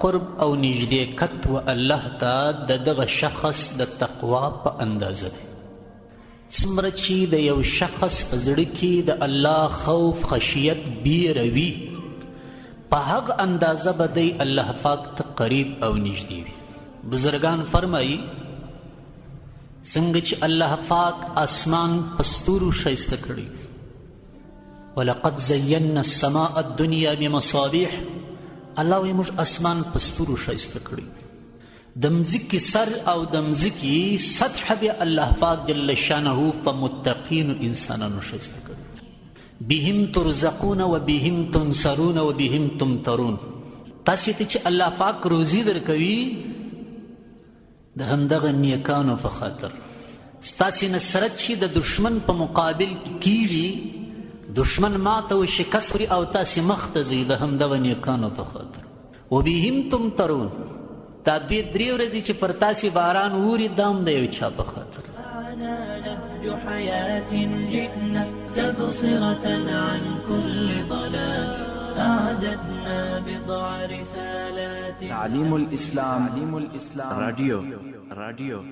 قرب او نږدېکت و الله ته د دغه شخص د تقوا په اندازه دی. څومره چې د یو شخص په زړه کې د الله خوف خشیت بیره وي په هغه اندازه به دی الله پاک ته قریب او نږدې وي. بزرگان فرمایي څنګه چې الله پاک اسمان په ستورو ښایسته کړی ولقد زینا السماء الدنیا بمصابیح، الله وایي موږ اسمان په ستورو ښایسته کړی. د مځکې سر او د مځکې سطح بیا الله پاک جل شانه په متقینو انسانانو ښایسته کړی. بهم ترزقون و بهم تنصرون و بهم تمترون. تاسې ته چې الله پاک روزي درکوي د همدغه نیکانو په خاطر. ستاسې نصرت چې د دشمن په مقابل کې کیږي، دشمن ماته و شکست خوري او تاسې مخ ته ځئ د همدغه نیکانو په خاطر. و بهم تمترون، دا دوی درې ورځې چې پر تاسې باران اوري دا هم د یو چا په خاطر. نهج حياة جئنا تبصرة عن كل ضلال، أعددنا بضع رسالات. تعليم الإسلام راديو